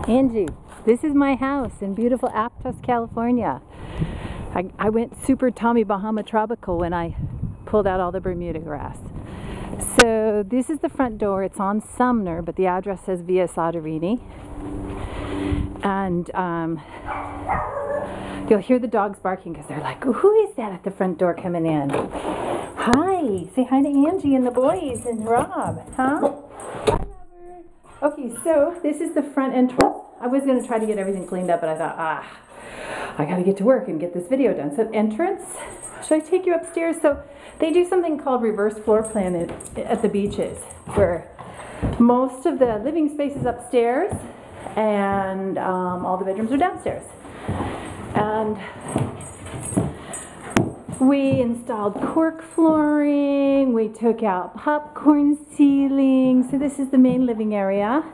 Angie, this is my house in beautiful Aptos, California. I went super Tommy Bahama tropical when I pulled out all the Bermuda grass. So this is the front door. It's on Sumner, but the address says Via Soderini. And you'll hear the dogs barking because they're like, who is that at the front door coming in? Hi, say hi to Angie and the boys and Rob, huh? Okay, so this is the front entrance. I was going to try to get everything cleaned up, but I thought, I got to get to work and get this video done. So entrance, should I take you upstairs? So they do something called reverse floor plan at the beaches, where most of the living space is upstairs and all the bedrooms are downstairs. And we installed cork flooring, we took out popcorn ceiling. So this is the main living area.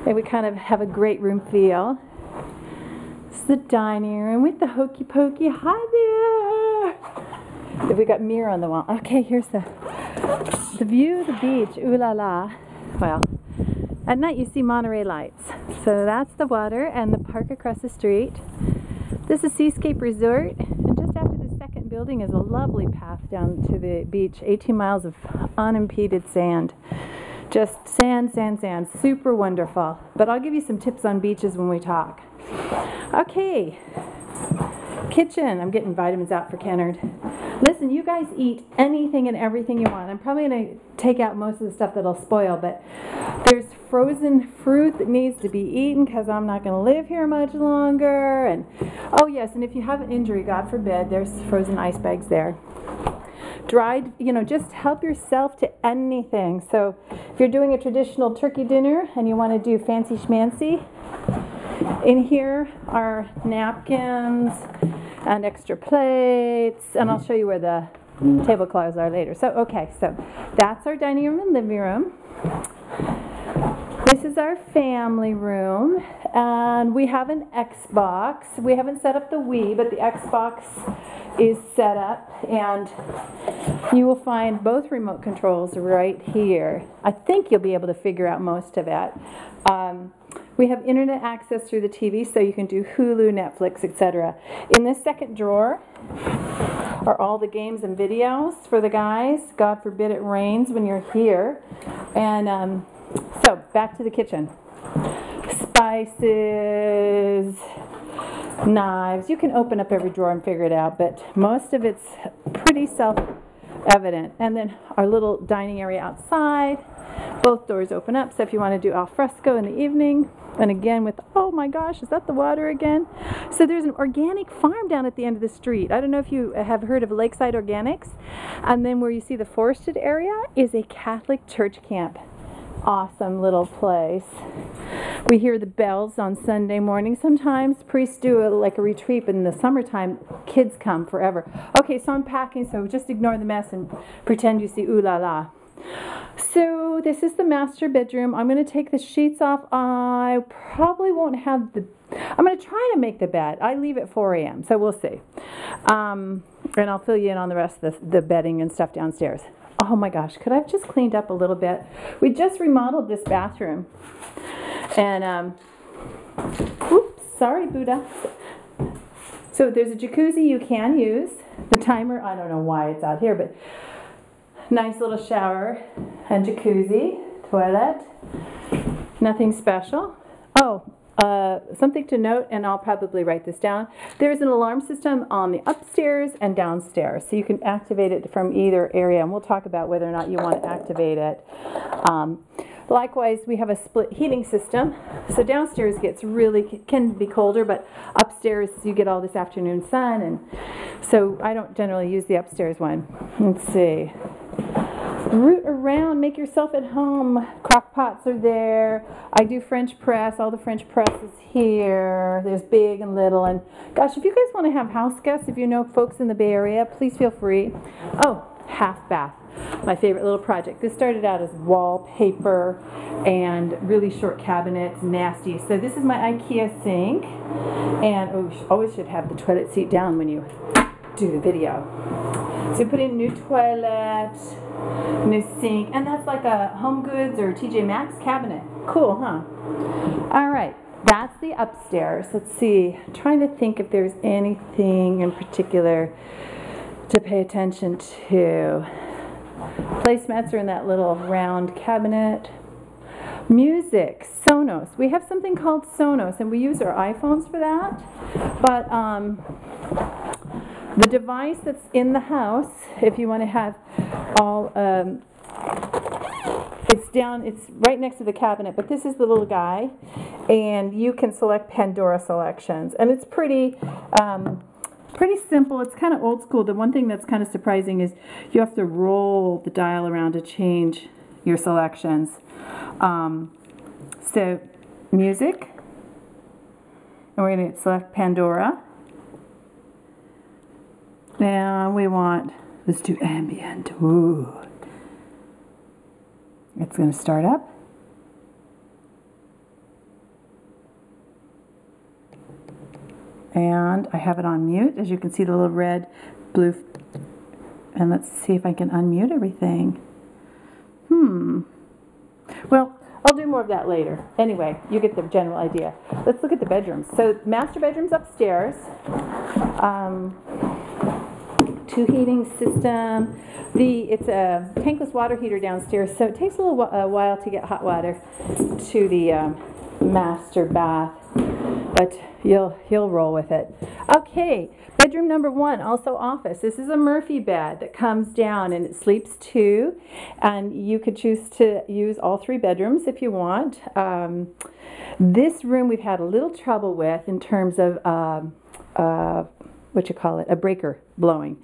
And we kind of have a great room feel. This is the dining room with the hokey pokey. Hi there! We got mirror on the wall. Okay, here's the view of the beach. Ooh la la. Well, at night you see Monterey lights. So that's the water and the park across the street. This is Seascape Resort. And just after the second building is a lovely path down to the beach. 18 miles of unimpeded sand. Just sand, sand, sand. Super wonderful. But I'll give you some tips on beaches when we talk. Okay. Kitchen. I'm getting vitamins out for Kennard. Listen, you guys eat anything and everything you want. I'm probably going to take out most of the stuff that'll spoil, but there's frozen fruit that needs to be eaten because I'm not going to live here much longer. And oh yes, and if you have an injury, God forbid, there's frozen ice bags there. Dried, just help yourself to anything. So if you're doing a traditional turkey dinner and you want to do fancy schmancy, in here are napkins and extra plates, and I'll show you where the tablecloths are later. So okay, so that's our dining room and living room. This is our family room, and we have an Xbox. We haven't set up the Wii, but the Xbox is set up, and you will find both remote controls right here. I think you'll be able to figure out most of it. We have internet access through the TV, so you can do Hulu, Netflix, etc. In this second drawer are all the games and videos for the guys. God forbid it rains when you're here. And so back to the kitchen. Spices, knives. You can open up every drawer and figure it out, but most of it's pretty self-evident. And then our little dining area outside. Both doors open up, so if you want to do al fresco in the evening, and again with, oh my gosh, is that the water again? So there's an organic farm down at the end of the street. I don't know if you have heard of Lakeside Organics. And then where you see the forested area is a Catholic church camp. Awesome little place. We hear the bells on Sunday morning. Sometimes priests do like a retreat, but in the summertime, kids come forever. Okay, so I'm packing, so just ignore the mess and pretend you see ooh la la. So this is the master bedroom. I'm going to take the sheets off. I probably won't have I'm going to try to make the bed. I leave at 4 a.m., so we'll see. And I'll fill you in on the rest of the bedding and stuff downstairs. Oh my gosh, could I have just cleaned up a little bit? We just remodeled this bathroom. And, oops, sorry, Buddha. So there's a jacuzzi you can use. The timer, I don't know why it's out here, but nice little shower and jacuzzi, toilet. Nothing special. Oh, something to note, and I'll probably write this down. There's an alarm system on the upstairs and downstairs, so you can activate it from either area, and we'll talk about whether or not you want to activate it. Likewise, we have a split heating system. So downstairs can be colder, but upstairs you get all this afternoon sun, and so I don't generally use the upstairs one. Let's see. Root around, make yourself at home. Crock pots are there. I do French press. All the French press is here. There's big and little. And gosh, if you guys want to have house guests, if you know folks in the Bay Area, please feel free. Oh, half bath. My favorite little project. This started out as wallpaper and really short cabinets, nasty. So this is my IKEA sink. And oh, you always should have the toilet seat down when you do the video. So put in new toilet, new sink, and that's like a Home Goods or TJ Maxx cabinet. Cool, huh? All right, that's the upstairs. Let's see, I'm trying to think if there's anything in particular to pay attention to. Placemats are in that little round cabinet. Music, Sonos. We have something called Sonos, and we use our iPhones for that. But the device that's in the house, if you want to have all, it's right next to the cabinet, but this is the little guy, and you can select Pandora selections, and it's pretty simple. It's kind of old school. The one thing that's kind of surprising is you have to roll the dial around to change your selections. So music, and we're going to select Pandora. Now let's do ambient. Ooh. It's going to start up. And I have it on mute. As you can see, the little red, blue. And let's see if I can unmute everything. Well, I'll do more of that later. Anyway, you get the general idea. Let's look at the bedrooms. So, master bedroom's upstairs. 2 heating system. It's a tankless water heater downstairs, so it takes a while to get hot water to the master bath, but you'll roll with it. Okay, bedroom number 1, also office. This is a Murphy bed that comes down and it sleeps 2, and you could choose to use all 3 bedrooms if you want. This room we've had a little trouble with in terms of a breaker blowing,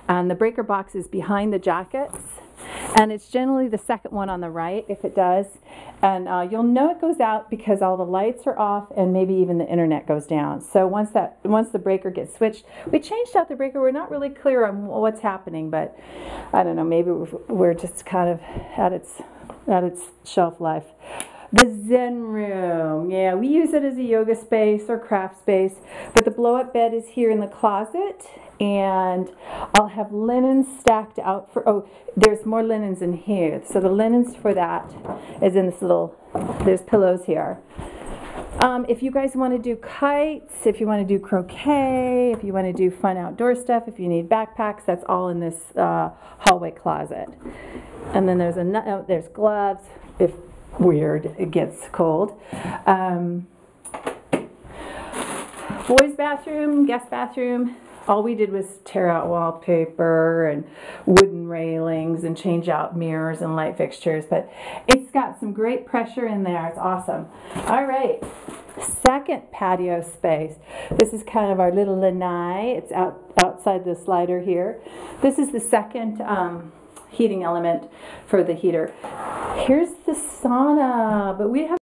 and the breaker box is behind the jackets, and it's generally the second one on the right if it does, and you'll know it goes out because all the lights are off and maybe even the internet goes down. So once the breaker gets switched, we changed out the breaker. We're not really clear on what's happening, but I don't know, maybe we're just kind of at its shelf life. The Zen room, yeah, we use it as a yoga space or craft space, but the blow-up bed is here in the closet, and I'll have linens stacked out there's more linens in here, so the linens for that is in this there's pillows here. If you guys want to do kites, if you want to do croquet, if you want to do fun outdoor stuff, if you need backpacks, that's all in this hallway closet. And then there's gloves, if it gets cold. Boys' bathroom, guest bathroom. All we did was tear out wallpaper and wooden railings and change out mirrors and light fixtures, but it's got some great pressure in there. It's awesome. All right, second patio space. This is kind of our little lanai. It's outside the slider here. This is the second heating element for the heater. Here's the sauna, but we have